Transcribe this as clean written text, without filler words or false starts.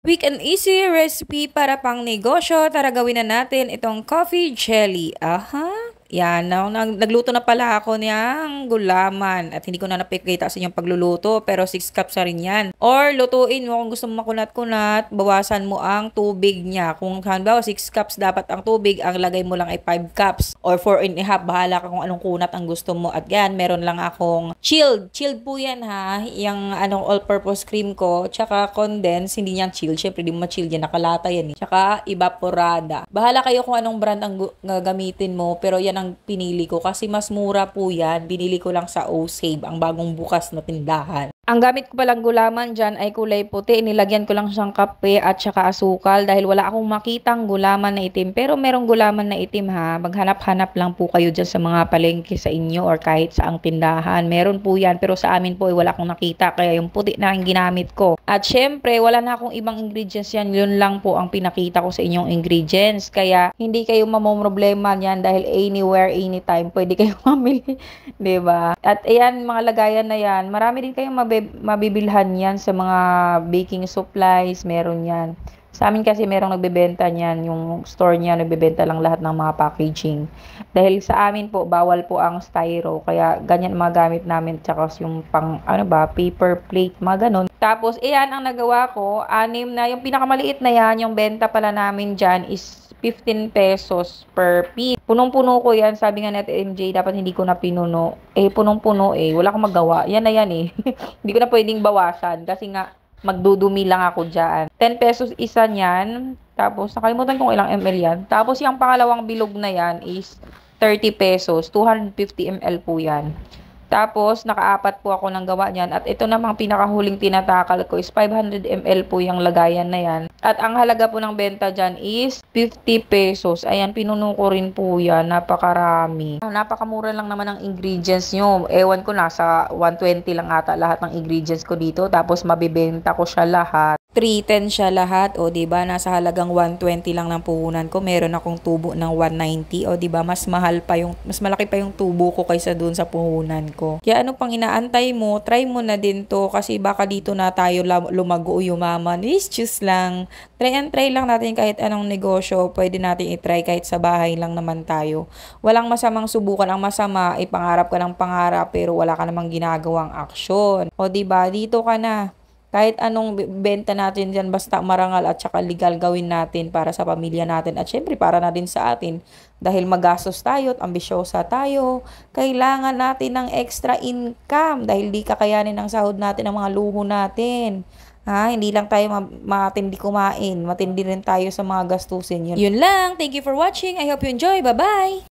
Quick and easy recipe para pang negosyo. Tara gawin na natin itong coffee jelly. Aha. Yan, nagluto na pala ako niyang gulaman at hindi ko na napikita sa inyong pagluluto pero 6 cups na rin yan. Or lutuin mo kung gusto mo makunat-kunat, bawasan mo ang tubig niya. Kung halimbawa 6 cups dapat ang tubig, ang lagay mo lang ay 5 cups or 4 and a half. Bahala ka kung anong kunat ang gusto mo. At yan, meron lang akong chilled. Chilled po yan ha. Yung all-purpose cream ko. Tsaka condensed, hindi niyang chilled. Siyempre, di mo ma-chill yan. Nakalata yan eh. Tsaka evaporada. Bahala kayo kung anong brand ang gagamitin mo. Pero yan ang pinili ko kasi mas mura po yan. Binili ko lang sa O-Save, ang bagong bukas na tindahan. Ang gamit ko palang gulaman dyan ay kulay puti. Nilagyan ko lang siyang kape at saka asukal dahil wala akong makitang gulaman na itim. Pero merong gulaman na itim ha. Maghanap-hanap lang po kayo dyan sa mga palengke sa inyo or kahit sa ang tindahan. Meron po yan pero sa amin po ay wala akong nakita. Kaya yung puti na ang ginamit ko. At syempre wala na akong ibang ingredients yan. Yun lang po ang pinakita ko sa inyong ingredients. Kaya hindi kayo mamomroblema yan dahil anywhere, anytime pwede kayong mamili. Diba? At ayan mga lagayan na yan. Marami din kayong mabibilhan yan sa mga baking supplies, meron yan. Sa amin kasi merong nagbebenta niyan, yung store niya nagbebenta lang lahat ng mga packaging. Dahil sa amin po, bawal po ang styro, kaya ganyan mga gamit namin, tsaka yung pang, paper plate, mga ganun. Tapos, iyan ang nagawa ko, 6 na, yung pinakamaliit na yan, yung benta pala namin dyan is 15 pesos per piece. Punong-puno ko yan. Sabi nga natin, MJ, dapat hindi ko na pinuno. Punong-puno Wala akong magawa. Yan na yan Hindi ko na pwedeng bawasan. Kasi nga, magdudumi lang ako dyan. 10 pesos isa niyan. Tapos, nakalimutan kung ilang ml yan. Tapos, yung pangalawang bilog na yan is 30 pesos. 250 ml po yan. Tapos, nakaapat po ako ng gawa niyan. At ito namang pinakahuling tinatakal ko is 500 ml po yung lagayan na yan. At ang halaga po ng benta dyan is 50 pesos. Ayan, pinuno ko rin po yan. Napakarami. Napakamura lang naman ang ingredients nyo. Ewan ko, nasa 120 lang ata lahat ng ingredients ko dito. Tapos, mabibenta ko siya lahat. 310 siya lahat. O, diba? Nasa halagang 120 lang ng puhunan ko. Meron akong tubo ng 190. O, diba? Mas malaki pa yung tubo ko kaysa dun sa puhunan ko. Kaya ano pang inaantay mo? Try mo na din to. Kasi baka dito na tayo lumago o yumaman. Is just lang. Try and try lang natin kahit anong negosyo. Pwede natin itry kahit sa bahay lang naman tayo. Walang masamang subukan. Ang masama, ipangarap ka ng pangarap pero wala ka namang ginagawang aksyon. O, diba? Dito ka na. Kahit anong benta natin dyan, basta marangal at saka legal gawin natin para sa pamilya natin. At syempre para na din sa atin. Dahil magastos tayo at ambisyosa tayo, kailangan natin ng extra income. Dahil di kakayanin ng sahod natin ang mga luho natin. Hindi lang tayo matindi kumain. Matindi rin tayo sa mga gastusin. Yun lang. Thank you for watching. I hope you enjoy. Bye-bye!